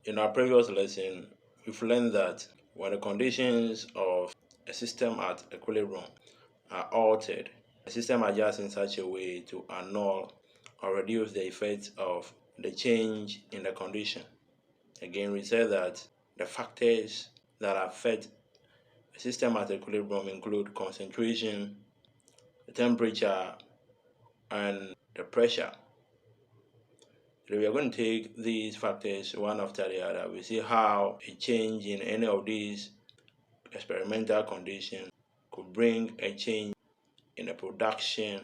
In our previous lesson, we've learned that when the conditions of a system at equilibrium are altered, the system adjusts in such a way to annul or reduce the effects of the change in the condition. Again, we said that the factors that affect a system at equilibrium include concentration, the temperature, and the pressure. So we are going to take these factors one after the other. We see how a change in any of these experimental conditions could bring a change in the production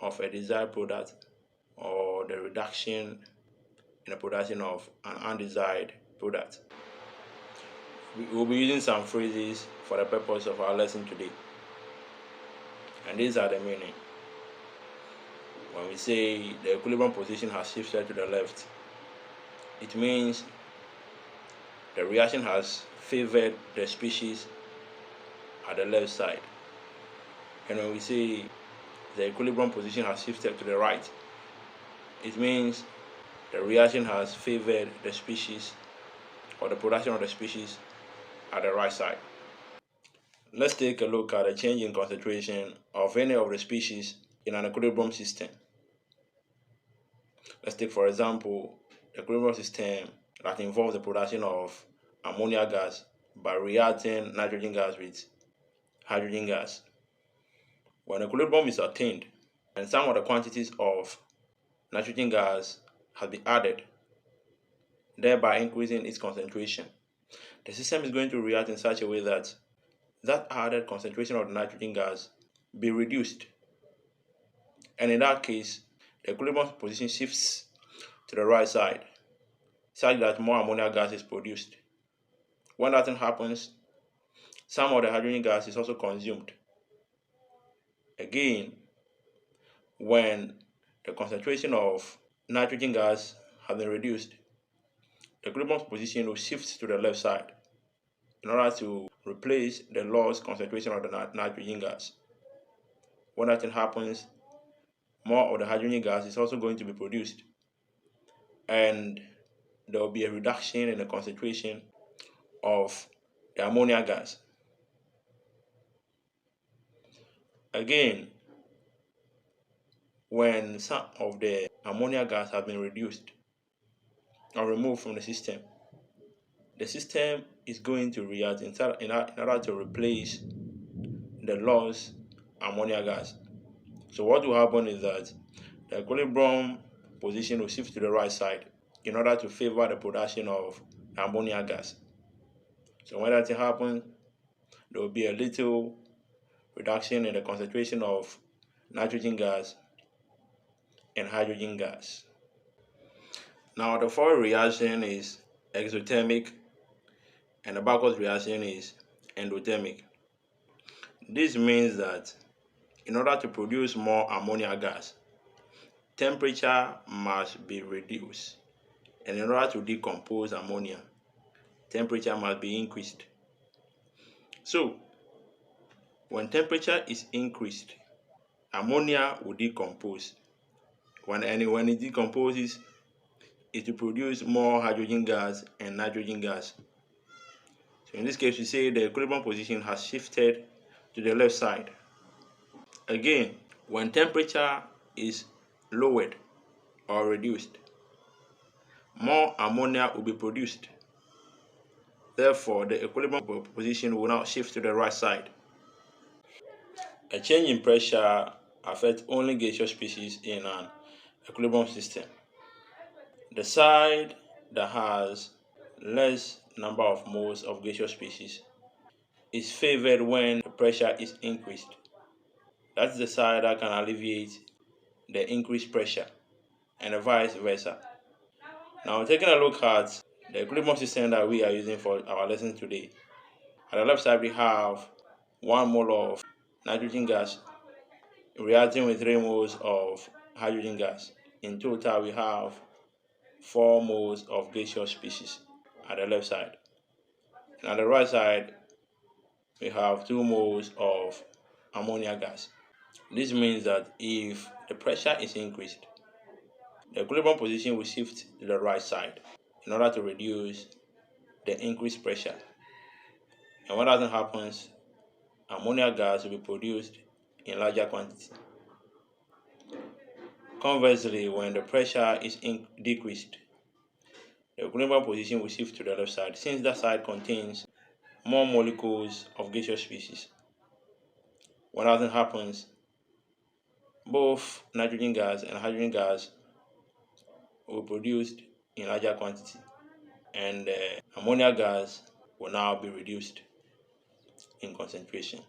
of a desired product or the reduction in the production of an undesired product. We will be using some phrases for the purpose of our lesson today. And these are the meaning. When we say the equilibrium position has shifted to the left, it means the reaction has favored the species at the left side. And when we say the equilibrium position has shifted to the right, it means the reaction has favored the species or the production of the species at the right side. Let's take a look at the change in concentration of any of the species in an equilibrium system. Let's take, for example, the equilibrium system that involves the production of ammonia gas by reacting nitrogen gas with hydrogen gas. When equilibrium is attained and some of the quantities of nitrogen gas has been added, thereby increasing its concentration, the system is going to react in such a way that that added concentration of the nitrogen gas be reduced. And in that case, the equilibrium position shifts to the right side, such that more ammonia gas is produced. When that thing happens, some of the hydrogen gas is also consumed. Again, when the concentration of nitrogen gas has been reduced, the equilibrium position will shift to the left side in order to replace the lost concentration of the nitrogen gas. When that thing happens, more of the hydrogen gas is also going to be produced, and there will be a reduction in the concentration of the ammonia gas. Again, when some of the ammonia gas has been reduced or removed from the system is going to react in order to replace the lost ammonia gas. So what will happen is that the equilibrium position will shift to the right side in order to favor the production of ammonia gas. So when that happens, there will be a little reduction in the concentration of nitrogen gas and hydrogen gas. Now the forward reaction is exothermic and the backward reaction is endothermic. This means that in order to produce more ammonia gas, temperature must be reduced, and in order to decompose ammonia, temperature must be increased. So, when temperature is increased, ammonia will decompose. When it decomposes, it will produce more hydrogen gas and nitrogen gas. So in this case, we say the equilibrium position has shifted to the left side. Again, when temperature is lowered or reduced, more ammonia will be produced. Therefore, the equilibrium position will now shift to the right side. A change in pressure affects only gaseous species in an equilibrium system. The side that has less number of moles of gaseous species is favored when the pressure is increased. That's the side that can alleviate the increased pressure, and vice versa. Now, taking a look at the equilibrium system that we are using for our lesson today. At the left side, we have 1 mole of nitrogen gas reacting with 3 moles of hydrogen gas. In total, we have 4 moles of gaseous species at the left side. And at the right side, we have 2 moles of ammonia gas. This means that if the pressure is increased, the equilibrium position will shift to the right side. in order to reduce the increased pressure. And when that happens, ammonia gas will be produced in larger quantity. Conversely, when the pressure is decreased, the equilibrium position will shift to the left side, since that side contains more molecules of gaseous species. When that happens, both nitrogen gas and hydrogen gas will be produced in larger quantity, and ammonia gas will now be reduced in concentration.